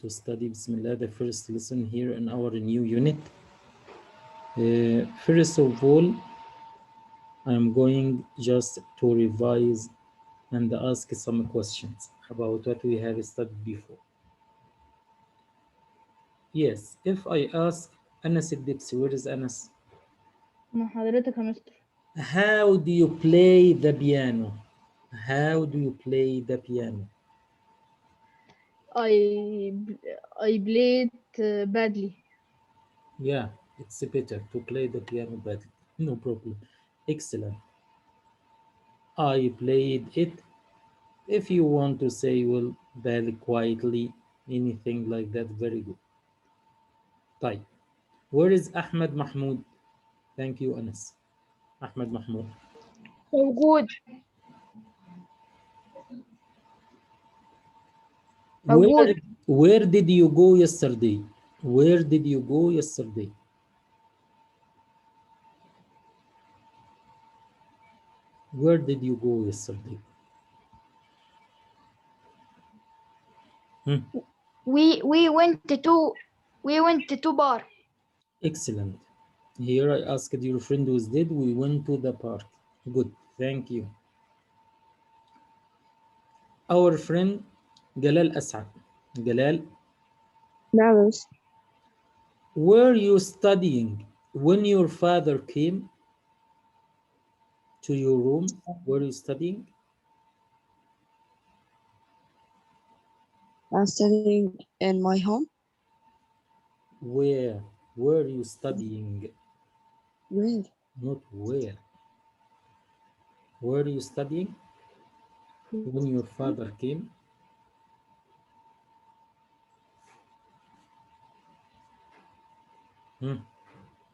to study Bismillah, the first lesson here in our new unit. First of all, I'm going just to revise and ask some questions about what we have studied before. Yes, if I ask Anas Dipsi, where is Anas? مع حضرتك يا مستر. How do you play the piano? How do you play the piano? I played badly. Yeah, it's better to play the piano badly. No problem. Excellent. I played it. If you want to say, well, very quietly, anything like that, very good. طيب. Where is Ahmed Mahmoud? Thank you, Anas. Ahmed Mahmoud. موجود. Where did you go yesterday? Where did you go yesterday? Where did you go yesterday? We went to bar. Excellent. Here I asked your friend who did. We went to the park. Good. Thank you. Our friend Jalal Asad. Jalal, نعم. were you studying when your father came to your room? Were you studying? I'm studying in my home. Where were you studying? Where? Not where. Were you studying when your father came?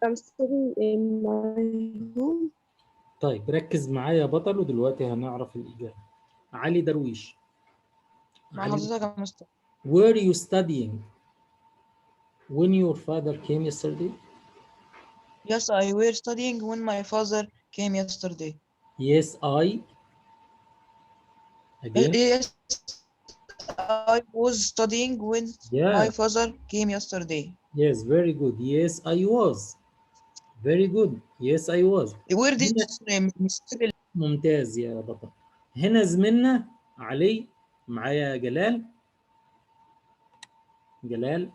I'm studying in my home. طيب ركز معايا يا بطل ودلوقتي هنعرف الإجابة. علي درويش. مع علي، حضرتك يا مستر. were you studying when your father came yesterday? Yes, I were studying when my father came yesterday. Yes, I. Again. Yes, I was studying when Yeah. my father came yesterday. Yes, very good. Yes, I was. Very good. Yes, I was. Where did هنا Mr. ممتاز يا بطل. هنا زميلنا علي معايا جلال. جلال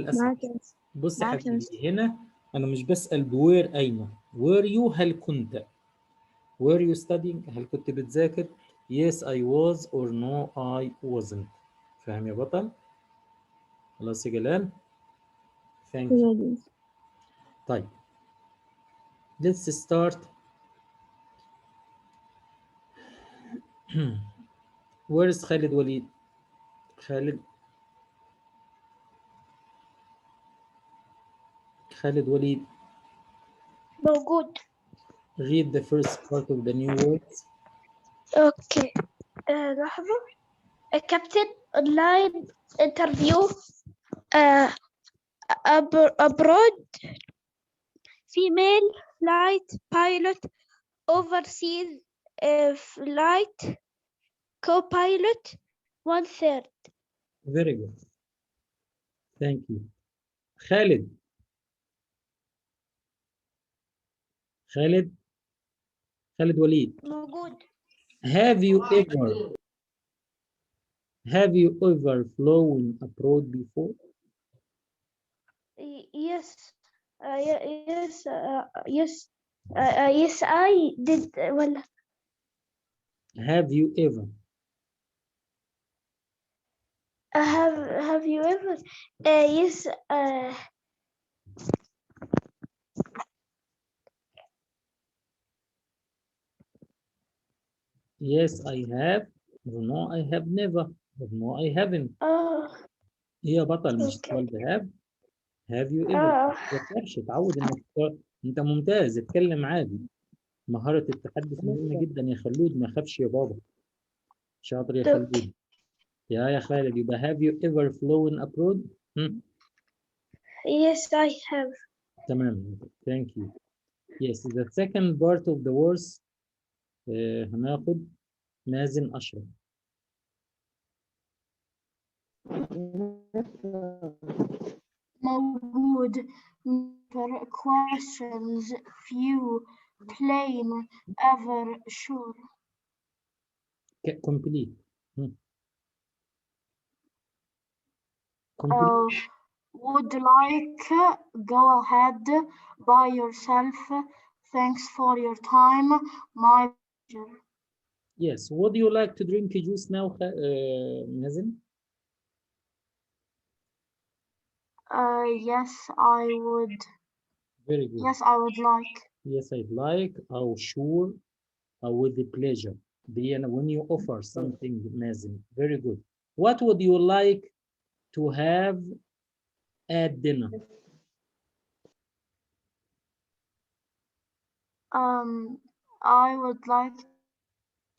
أسعد. معاك. بص يا معاك يا حبيبي، هنا أنا مش بسأل بوير أين. Were you هل كنت. Were you studying هل كنت بتذاكر. Yes I was or no I wasn't. فاهم يا بطل؟ خلاص يا جلال. Thank you. طيب let's start. Where is خالد وليد. خالد وليد. موجود. Read the first part of the new words. اوكي. لحظة. Captain online interview abroad, female flight pilot, overseas flight co-pilot, 1/3. Very good. Thank you. خالد. خالد وليد. موجود. Have you ever flown abroad before? Yes. Yes, I did. ولا Have you ever? have you ever? Yes. Yes, I have. Or no, I have never. Or no, I haven't. إيه يا بطل مش السؤال ده have. Have you ever؟ ما تفكرش، اتعود انك انت ممتاز، اتكلم عادي. مهارة التحدث مهمة جدا يا خلود، ما خافش يا بابا. شاطر يا خلود. يا خالد، يبقى have you ever flown abroad؟ Yes, I have. تمام. Thank you. Yes, the second part of the words هناخد مازن أشرف. موجود. Questions few plain ever sure. complete. Complete. Would like go ahead by yourself. Thanks for your time. My pleasure. Yes. Would you like to drink juice now, Mazen? Yes, I would. Very good. Yes, I would like. Yes, I'd like. Oh, sure. With the pleasure. When you offer something, Mazen. Very good. What would you like to have at dinner? I would like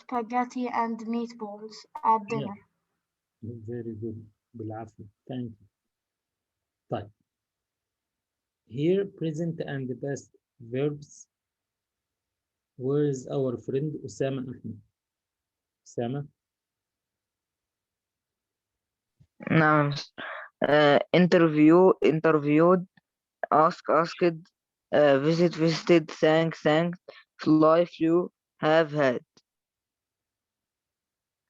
spaghetti and meatballs at dinner. Very good. بالعافية. Thank you. طيب. Here, present and past verbs. Where is our friend Osama Ahmed? Osama? نعم. interviewed, asked, visited, thanked, fly, flew, have had.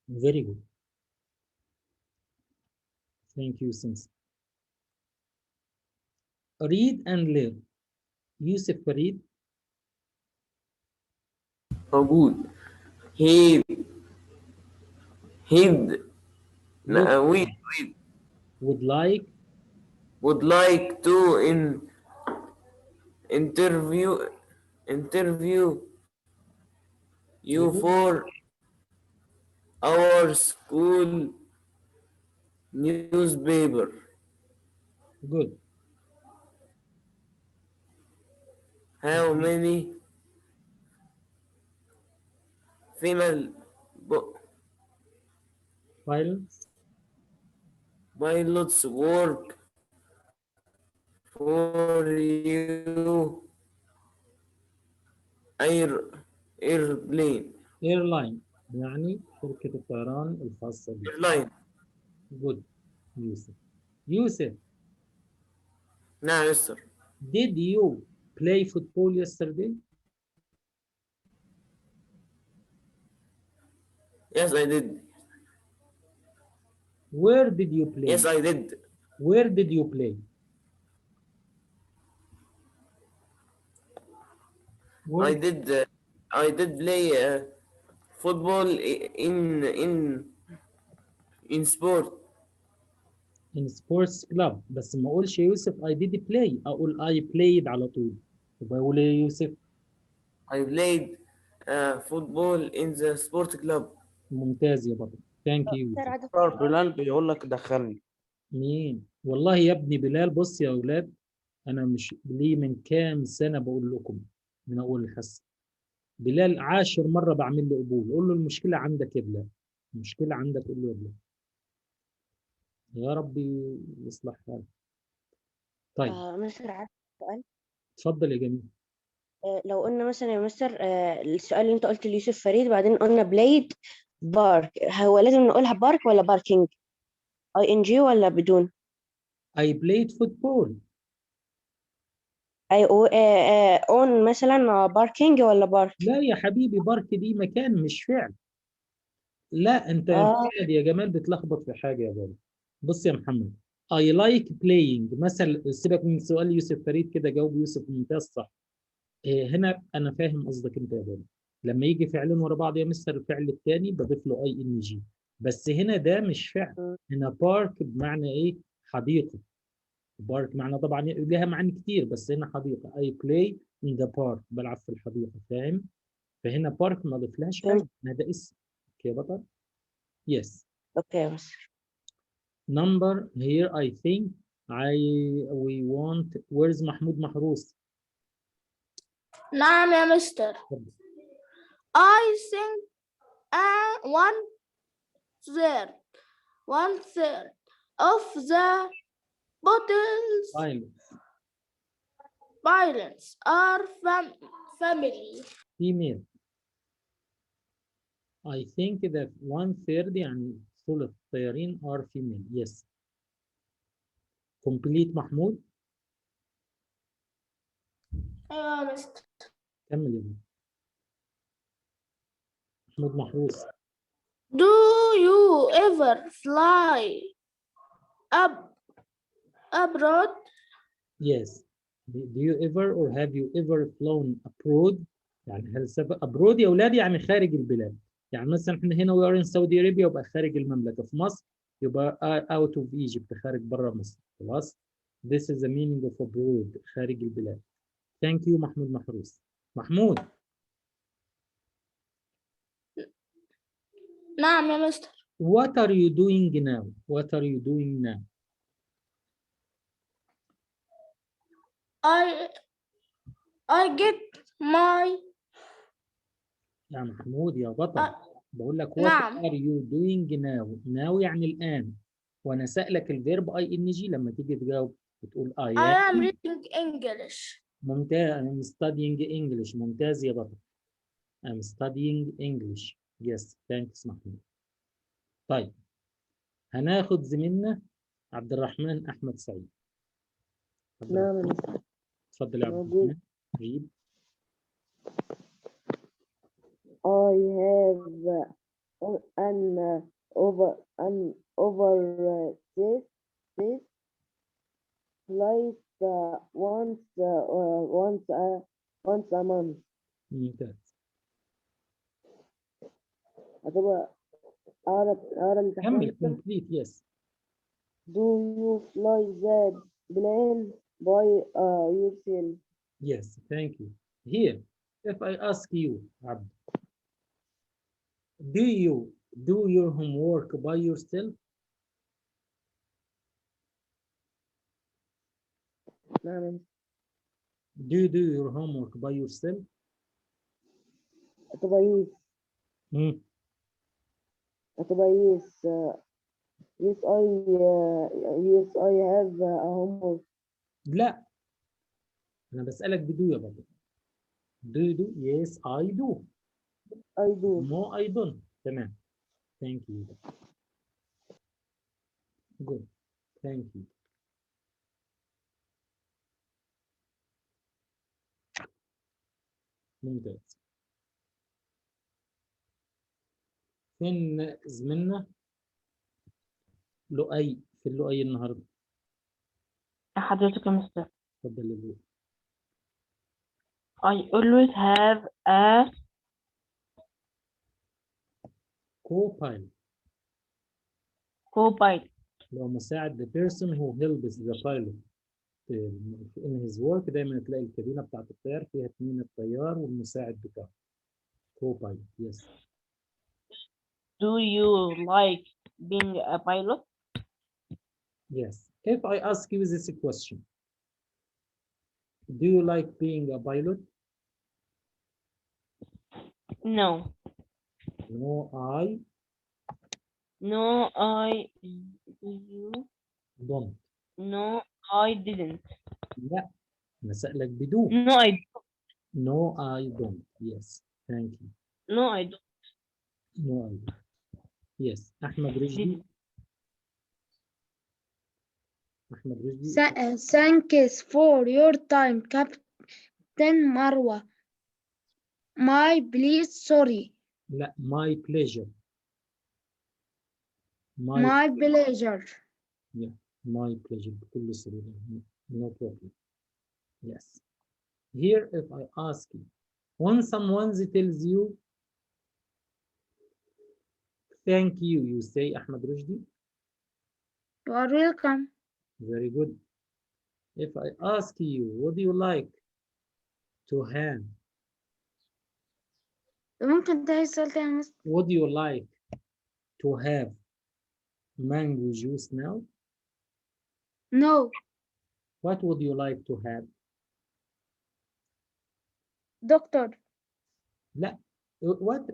Very good. Thank you, Sins. Read and learn. Yusuf Farid. موجود. He'd would like to interview you for our school newspaper. Good. How many female pilots work for you airline يعني شركة الطيران الخاصة بك. airline. Good. Yusuf. نعم مستر. Did you play football yesterday? Yes, I did. Where did you play? Yes, I did. Where did you play? I did play football in sport. In sports club. بس ما اقولش يوسف I did play. اقول I played على طول. يبقى اقول ايه يوسف؟ I played football in the sport club. ممتاز يا بطل. Thank you. بلال بيقول لك دخلني. مين؟ والله يا ابني بلال. بص يا اولاد، انا مش ليه من كام سنه بقول لكم من اول الحصه. بلال 10 مره بعمل له قبول. قول له المشكله عندك يا بلال. المشكله عندك. قول له يا بلال. يا ربي يصلح حالك. طيب. مستر عارف سؤال؟ اتفضل يا جميل. لو قلنا مثلا يا مستر السؤال اللي انت قلت ليوسف فريد بعدين قلنا بلايد بارك، هو لازم نقولها بارك ولا باركينج؟ ING ولا بدون؟ I played football. اون مثلا باركينج ولا بارك؟ لا يا حبيبي، بارك دي مكان مش فعل. لا انت يا جمال بتلخبط في حاجه يا بابا. بص يا محمد، I like playing مثلا. سيبك من سؤال يوسف فريد كده، جاوب يوسف ممتاز صح. هنا انا فاهم قصدك انت يا بابا. لما يجي فعلين ورا بعض يا مستر الفعل الثاني بضيف له ING. بس هنا ده مش فعل. هنا بارك بمعنى ايه؟ حديقه. بارك معنى طبعا لها معاني كتير، بس هنا حديقه. I play in the park، بلعب في الحديقه. فاهم؟ فهنا بارك ما ضيفلهاش فعل، هذا اسم. اوكي يا بطل؟ يس. اوكي بس. Number here I think we want. Where's محمود محروس؟ نعم يا مستر. I think one third of the pilots are family. Female. I think that 1/3 يعني ثلث الطيارين are female. Yes. complete محمود. أيوة يا مستر. كمل يا محمود محروس. Do you ever fly abroad? Yes. Do you ever or have you ever flown abroad؟ يعني هل سافر abroad يا أولاد يعني خارج البلاد. يعني مثلا احنا هنا we are in Saudi Arabia يبقى خارج المملكة. في مصر يبقى out of Egypt خارج بره مصر. خلاص. This is the meaning of abroad خارج البلاد. Thank you محمود محروس. محمود. نعم يا مستر. What are you doing now? What are you doing now? I get my. يا محمود يا بطل. بقول لك what نعم. are you doing now؟ now يعني الآن. وأنا سألك الفيرب ING لما تيجي تجاوب بتقول I I am am. reading English. ممتاز. I'm studying English. ممتاز يا بطل. I'm studying English. Yes, thanks محمود. طيب هناخد زميلنا عبد الرحمن أحمد سعيد. نعم. اتفضل يا عبد الرحمن. read. I have an overseas flight once a month. ممتاز. هتبقى أقرب كمل complete. yes. Do you fly the plane by yourself? Yes, thank you. Here, if I ask you, Abd, do you do your homework by yourself? نعم. Do you do your homework by yourself? هتبقى yes. Yes, I have a homework. لا. أنا بسألك بدو يا بابا. Do you do? Yes, I do. I do. No, I don't. تمام. Thank you. Good. Thank you. ممتاز. فين زميلنا لؤي؟ في لؤي النهارده. حضرتك يا مستر. اتفضل يا لؤي. I always have a co-pilot. co-pilot. لو مساعد the person who helps the pilot in his work. دايما تلاقي الكابينه بتاعت الطيار فيها اثنين، الطيار والمساعد بتاعه. co-pilot. Yes. Do you like being a pilot? Yes. If I ask you this question, do you like being a pilot? No. No, I. No, I. Do you? Don't. No, I didn't. لا. أنا سألك بدون. No, I don't. No, I don't. Yes. Thank you. No, I don't. No, I don't. Yes. أحمد رشدي. أحمد رشدي. Thanks for your time, Captain Marwa. My please, sorry. لا. My pleasure. My pleasure. Yeah. My pleasure. بكل سرور. No problem. Yes. Here, if I ask you, when someone tells you thank you, you say Ahmed Rushdi. You are welcome. Very good. If I ask you, what do you like to have? ممكن تاني السؤال تاني يا مستر؟ What do you like to have? Mango juice now? No. What would you like to have? Doctor. لا. What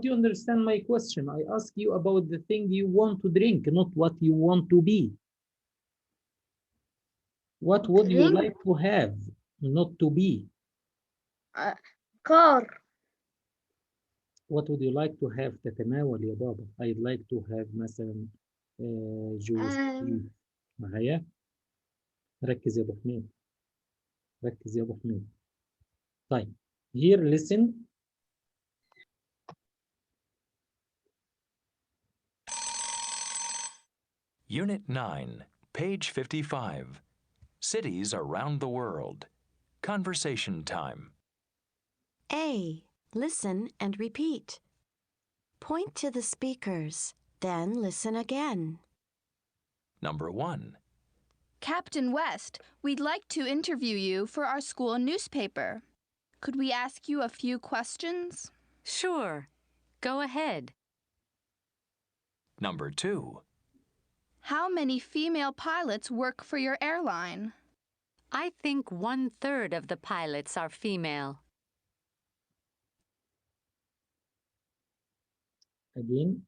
do you understand my question? I ask you about the thing you want to drink, not what you want to be. What would you like to have, not to be? Car. What would you like to have? تتناول يا بابا. I'd like to have مثلا juice. معايا؟ ركز يا ابو حميد. ركز يا ابو حميد. طيب here listen. Unit 9, page 55. Cities around the world. Conversation time. A. Listen and repeat. Point to the speakers, then listen again. Number 1. Captain West, we'd like to interview you for our school newspaper. Could we ask you a few questions? Sure. Go ahead. Number 2. How many female pilots work for your airline? I think 1/3 of the pilots are female. Again.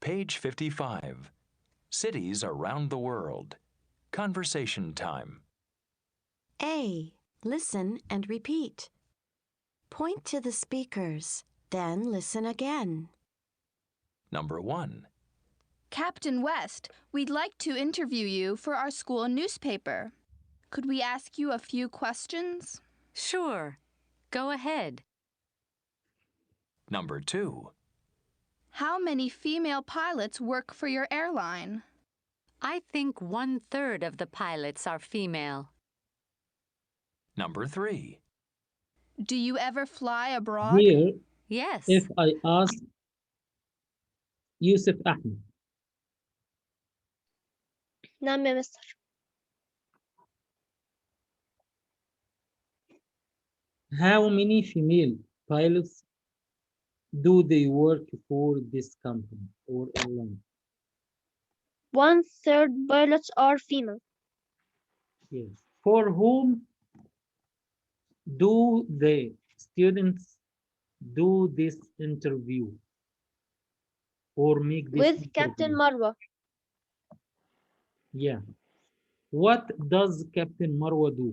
Page 55. Cities around the world. Conversation time. A. Listen and repeat. Point to the speakers, then listen again. Number 1. Captain West, we'd like to interview you for our school newspaper. Could we ask you a few questions? Sure. Go ahead. Number 2. How many female pilots work for your airline? I think 1/3 of the pilots are female. Number 3. Do you ever fly abroad? Here, Yes. if I ask Yusuf Ahmed. نعم يا مستر. How many female pilots do they work for this company or airline? 1/3 pilots are female. Yes. For whom do the students do this interview or make this With Captain interview? Marwa. Yeah. What does Captain Marwa do?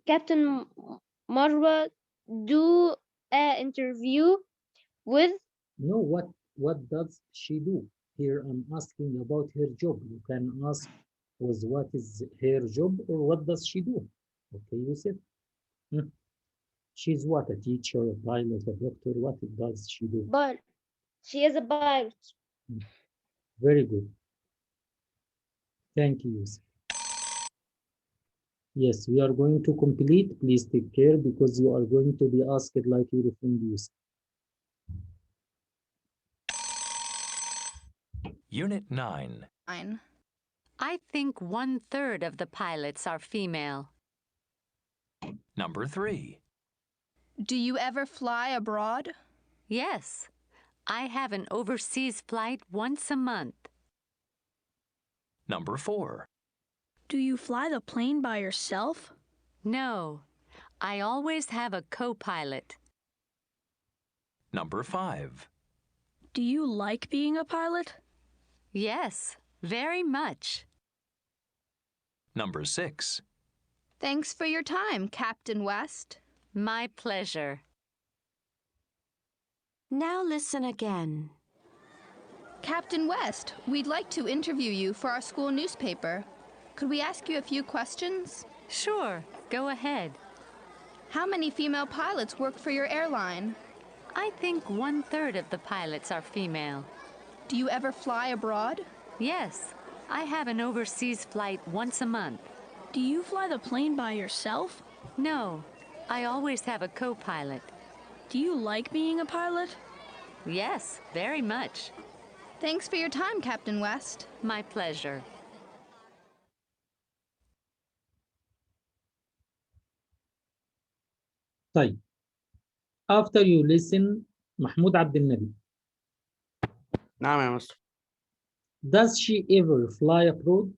Captain Marwa do an interview with. No, what does she do? Here I'm asking about her job. You can ask was what is her job or what does she do? Okay, Yusuf. She's what, a teacher, a pilot, a doctor? What does she do? But she is a pilot. Very good. Thank you, Yusuf. Yes, we are going to complete. Please take care because you are going to be asked like your friend Yusuf. Unit 9. I think 1/3 of the pilots are female. Number 3. Do you ever fly abroad? Yes. I have an overseas flight once a month. Number 4. Do you fly the plane by yourself? No. I always have a co-pilot. Number 5. Do you like being a pilot? Yes, very much. Number 6. Thanks for your time, Captain West. My pleasure. Now listen again. Captain West, we'd like to interview you for our school newspaper. Could we ask you a few questions? Sure, go ahead. How many female pilots work for your airline? I think 1/3 of the pilots are female. Do you ever fly abroad? Yes, I have an overseas flight once a month. Do you fly the plane by yourself? No, I always have a co-pilot. Do you like being a pilot? Yes, very much. Thanks for your time, Captain West. My pleasure. طيب. After you listen, Mahmoud Abdel Nabi. نعم يا مستر. Does she ever fly abroad?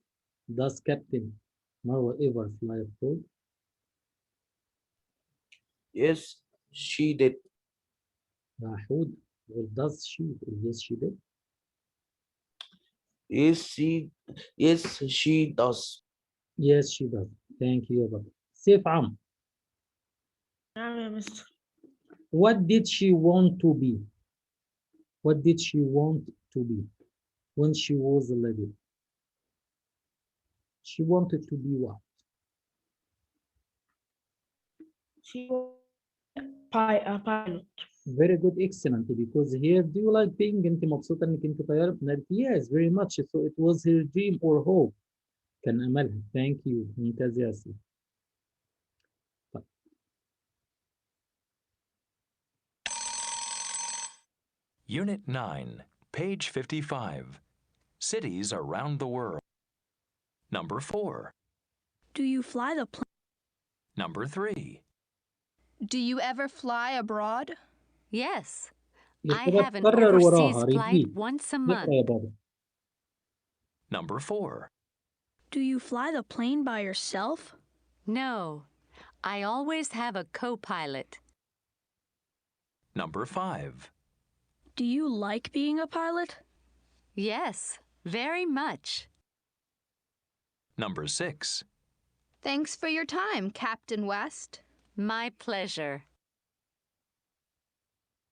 Does Captain Marwa ever fly abroad? Yes, she did. Mahmoud, or does she? Yes, she did. Yes, she does. Yes, she does. Thank you, Abba. Saif Am. نعم يا مستر. What did she want to be? What did she want to be when she was a little? She wanted to be what? She was a pilot. Very good, excellent. Because here, do you like being? أنت مبسوطة إنك أنت طيارة؟ Yes, very much. So it was her dream or hope. كان أملها. Thank you. ممتاز يا سيدي. Unit 9, page 55. Cities around the world. Number 4. Do you fly the plane? Number 3. Do you ever fly abroad? Yes. I الإجابة have an تكرر وراها. overseas flight repeat. once a اقرأ month. يا بابا. Number 4. Do you fly the plane by yourself? No. I always have a co-pilot. Number 5. Do you like being a pilot? Yes, very much. Number 6. Thanks for your time, Captain West. My pleasure.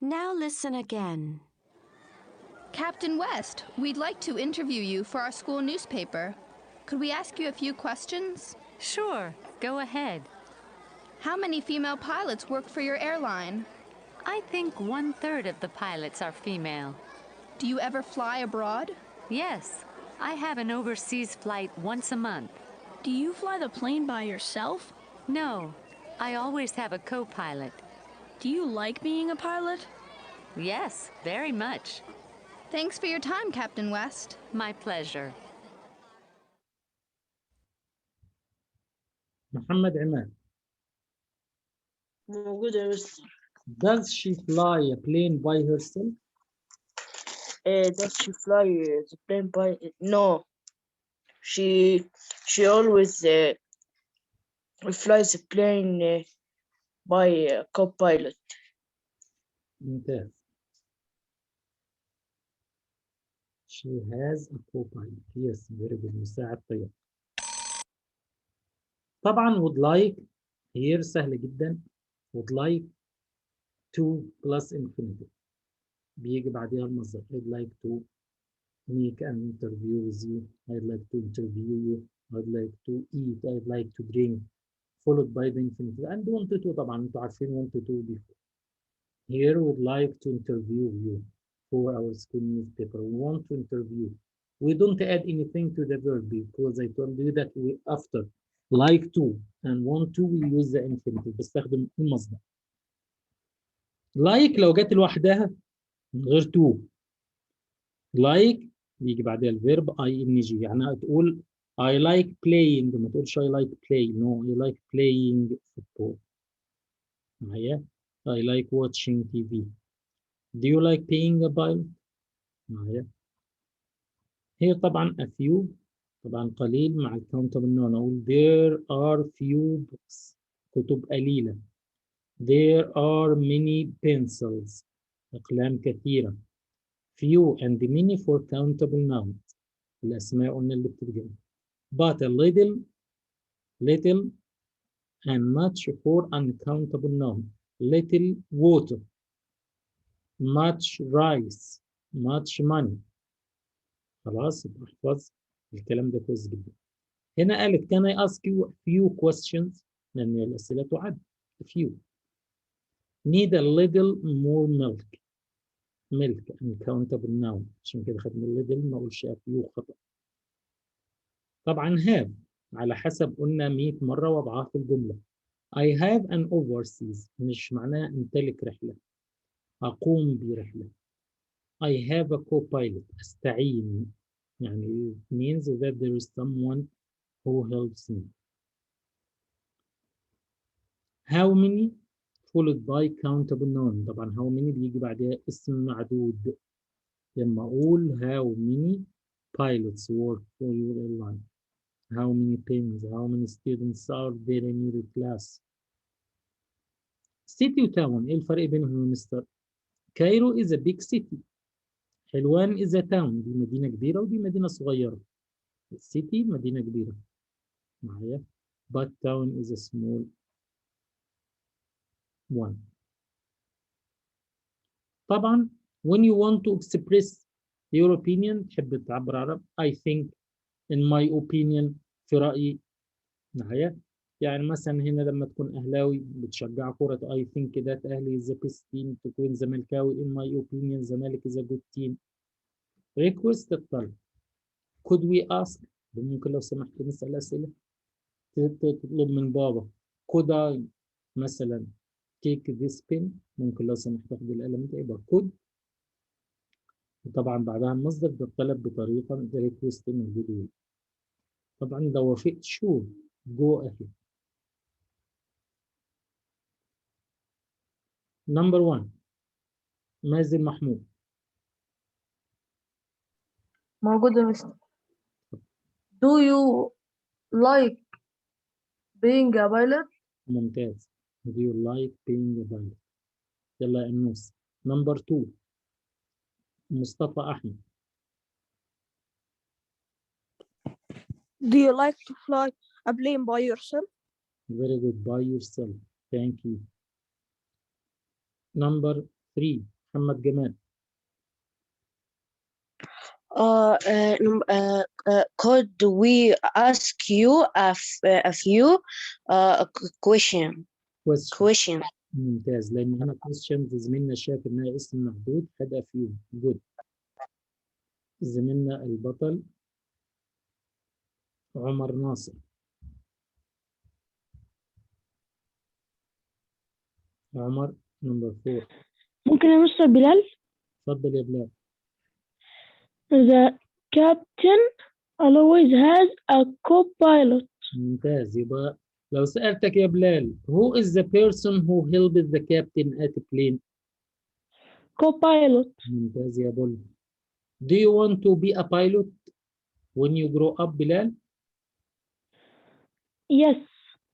Now listen again. Captain West, we'd like to interview you for our school newspaper. Could we ask you a few questions? Sure, go ahead. How many female pilots work for your airline? I think 1/3 of the pilots are female. Do you ever fly abroad? Yes, I have an overseas flight once a month. Do you fly the plane by yourself? No, I always have a co-pilot. Do you like being a pilot? Yes, very much. Thanks for your time, Captain West. My pleasure. محمد عماد. موجودة يا مستر. Does she fly a plane by herself? Does she fly the plane by? No. She always flies the plane by a co-pilot. ممتاز. She has a co-pilot. Yes, very good. مساعد طيار. طبعا would like here سهل جدا. would like to plus infinitive. بيجي بعدها المصدر. I'd like to make an interview with you. I'd like to interview you. I'd like to eat. I'd like to drink. Followed by the infinitive. And wanted to طبعا انتوا عارفين wanted to before. Here would like to interview you for our school newspaper. We want to interview. We don't add anything to the verb because I told you that we after like to and want to we use the infinitive. بستخدم المصدر. Like لو جت لوحدها من غير to. Like بيجي بعدها الفيرب ing يعني تقول I like playing ما تقولش I like play. No, I like playing football. معايا؟ I like watching TV. Do you like being a pilot? معايا؟ هي طبعا a few طبعا قليل مع الكاونتبل نون أقول there are few books كتب قليلة. There are many pencils أقلام كثيرة. Few and many for countable nouns الأسماء قلنا اللي بتتجمع. But a little and much for uncountable noun. Little water, much rice, much money. خلاص احفظ الكلام ده كويس جدا. هنا قالت can I ask you a few questions لأن الأسئلة تعد a few. Need a little more milk. Milk uncountable noun عشان كده خدنا little ما أقولش a few خطأ. طبعا have على حسب قلنا 100 مرة وضعها في الجملة. I have an overseas مش معناها أمتلك رحلة. أقوم برحلة. I have a co-pilot أستعين يعني it means that there is someone who helps me. How many followed by countable noun. طبعا how many بيجي بعدها اسم معدود. لما أقول how many pilots work for your airline. How many pens, how many students are there in your class. City وتاون إيه الفرق بينهم يا مستر؟ كايرو is a big city. حلوان is a town. دي مدينة كبيرة ودي مدينة صغيرة. السيتي مدينة كبيرة. معايا؟ But town is a small one. طبعا when you want to express your opinion تحب تعبر عرب I think in my opinion في رأيي معايا. يعني مثلا هنا لما تكون أهلاوي بتشجع كرة I think that أهلي is the best team. تكون زملكاوي in my opinion زمالك is a good team. request الطلب. could we ask ممكن لو سمحت نسأل أسئلة. تطلب من بابا could I مثلا take this pen ممكن لو سمحت تاخد القلم ده يبقى could. وطبعا بعدها المصدر ده الطلب بطريقة request موجود way. طبعا لو وافقت شو go ahead. Number 1 مازن محمود. موجود يا مستر. Do you like being a pilot? ممتاز. Do you like being a pilot؟ يلا يا أنوس. Number 2 مصطفى أحمد. Do you like to fly a plane by yourself? Very good. By yourself. Thank you. Number 3 محمد جمال. Could we ask you a few question. ممتاز. لأن هنا questions زميلنا شاف إنها اسم محدود خد a few. Good. زميلنا البطل عمر ناصر. عمر number 4. ممكن يا مستر بلال؟ اتفضل يا بلال. The captain always has a co-pilot. ممتاز. يبقى لو سألتك يا بلال who is the person who helped the captain at the plane؟ Co-pilot. ممتاز يا بول. Do you want to be a pilot when you grow up بلال؟ Yes.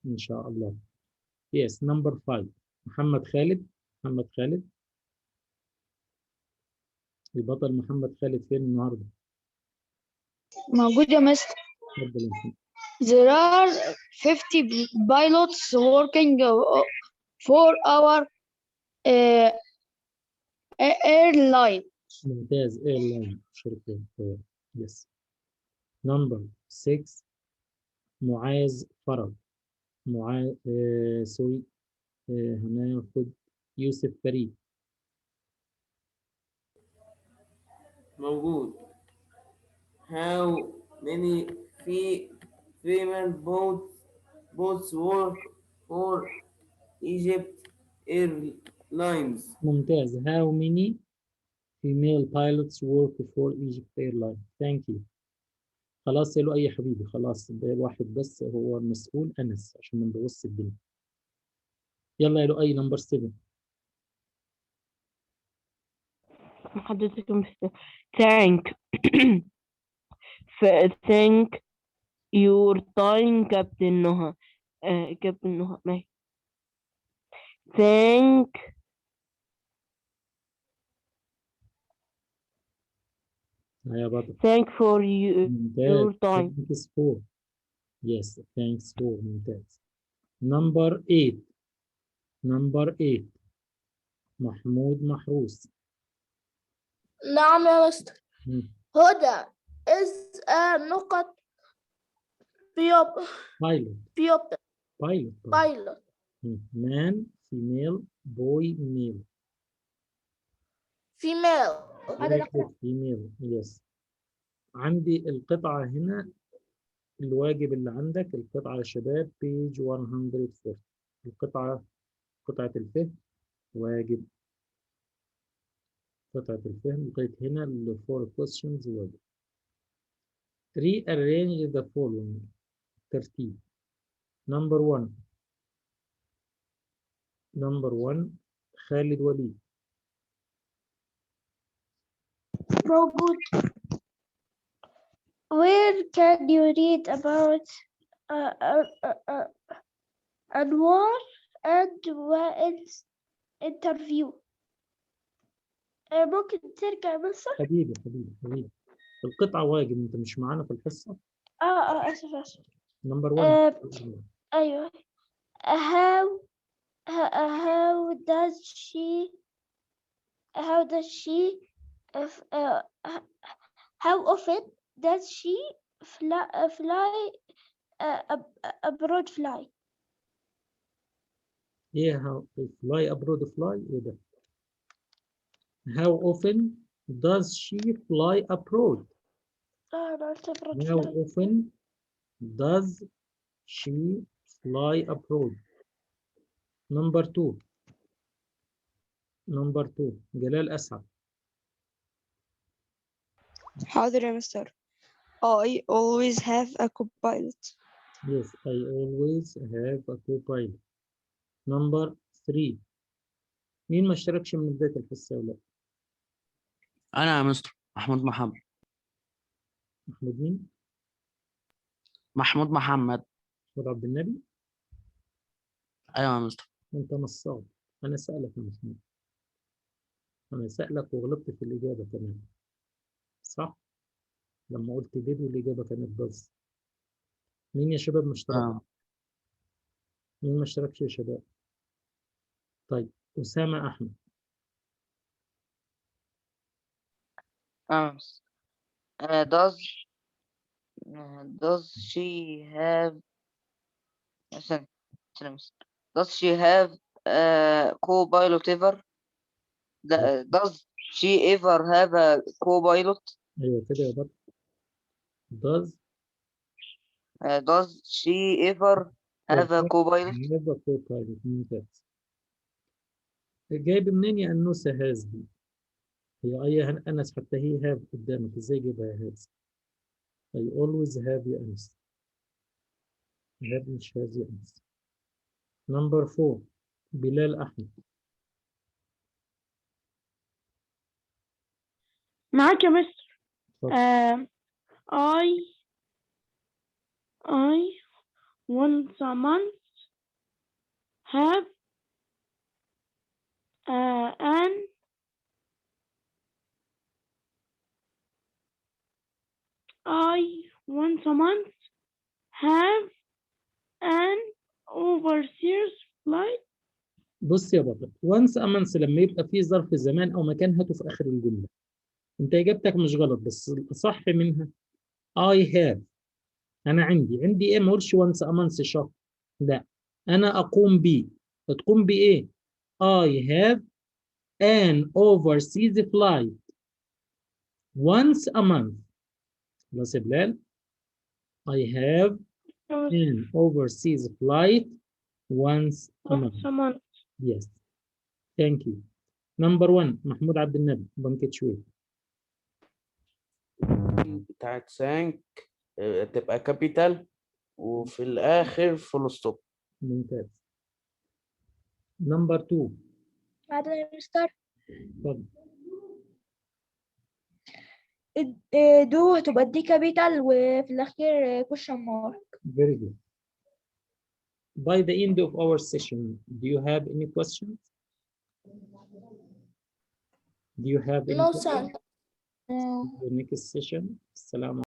إن شاء الله. Yes. Number 5 محمد خالد. محمد خالد. البطل محمد خالد فين النهارده؟ موجود يا مستر. اتفضل يا محمد. There are 50 pilots working for our airline. ممتاز. airline شركة. Yes. Number 6 معاذ فرج. سوري هناخد يوسف فريد. موجود. How many female boats work for Egypt Airlines? ممتاز. How many female pilots work for Egypt Airlines? Thank you. خلاص يا لؤي يا حبيبي. خلاص ده واحد بس هو المسؤول أنس عشان ما نبوظش الدنيا. يلا يا لؤي نمبر 7. حضرتك مستر. Thank your time كابتن نهى. كابتن نهى ماشي. يا بطل. Thank for your time. Thanks for. Yes, thanks for. ممتاز. Number 8 محمود محروس. نعم يا مستر. هدى is a نقط pilot. Man, female, boy, male. Female. female. Yes. عندي القطعة هنا الواجب اللي عندك القطعة يا شباب page 104. قطعة الفهم واجب. قطعة الفهم لغاية هنا ال 4 questions واجب. Rearrange the following. ترتيب. Number 1 خالد وليد. موجود. Where can you read about أنوار and وائل's interview؟ ممكن ترجع مصر؟ حبيبي القطعة واجب. انت مش معانا في الحصة؟ اسف. Number 1. ايوه. How often does she fly abroad fly. ايه how fly abroad fly ايه ده؟ How often does she fly abroad? أنا قلت abroad How fly. often does she fly abroad? Number 2. جلال أسعد. حاضر يا مستر. I always have a co-pilot. Yes, I always have a co-pilot. Number 3. مين ما اشتركش من بداية الحصة ولا؟ أنا يا مستر محمود محمد. محمود مين؟ محمود محمد. محمود عبد النبي؟ أيوة يا مستر. أنت نصاب. أنا سألك يا محمود. أنا سألك وغلطت في الإجابة كمان. صح؟ لما قلت ديد والإجابة كانت بس. مين يا شباب مشترك؟ مين ما اشتركش يا شباب؟ طيب أسامة أحمد. does she have does she have a co-pilot ever? Does she ever have a co-pilot? أيوه كده يا بطل. does she ever have a co-pilot? have a co-pilot. ممتاز. جايب منين يا أنوسة هاز دي؟ هي أي أنس حتى هي هاف قدامك إزاي جايبها هاز؟ I always have يا أنس. have مش هاز يا أنس. Number 4. بلال أحمد. معاك يا مستر. اتفضل. I once a month have an overseas flight. بص يا بطل. once a month لما يبقى فيه ظرف زمان أو مكان هاته في آخر الجملة. أنت إجابتك مش غلط بس الصح منها I have. أنا عندي إيه؟ ما أقولش once a month شهر. لا. أنا أقوم بيه. تقوم بإيه؟ I have an overseas flight once a month. خلاص يا بلال. I have an overseas flight once a month. Yes. Thank you. Number 1 محمود عبد النبي. بنكت شوي. بتاعت سانك تبقى كابيتال وفي الآخر فول ستوب. ممتاز. Number 2. بعدين يا مستر اتفضل. دو هتبقى دي كابيتال وفي الأخير question mark. Very good. By the end of our session, do you have any questions? Do you have any No, questions? sir. The next session. Assalamu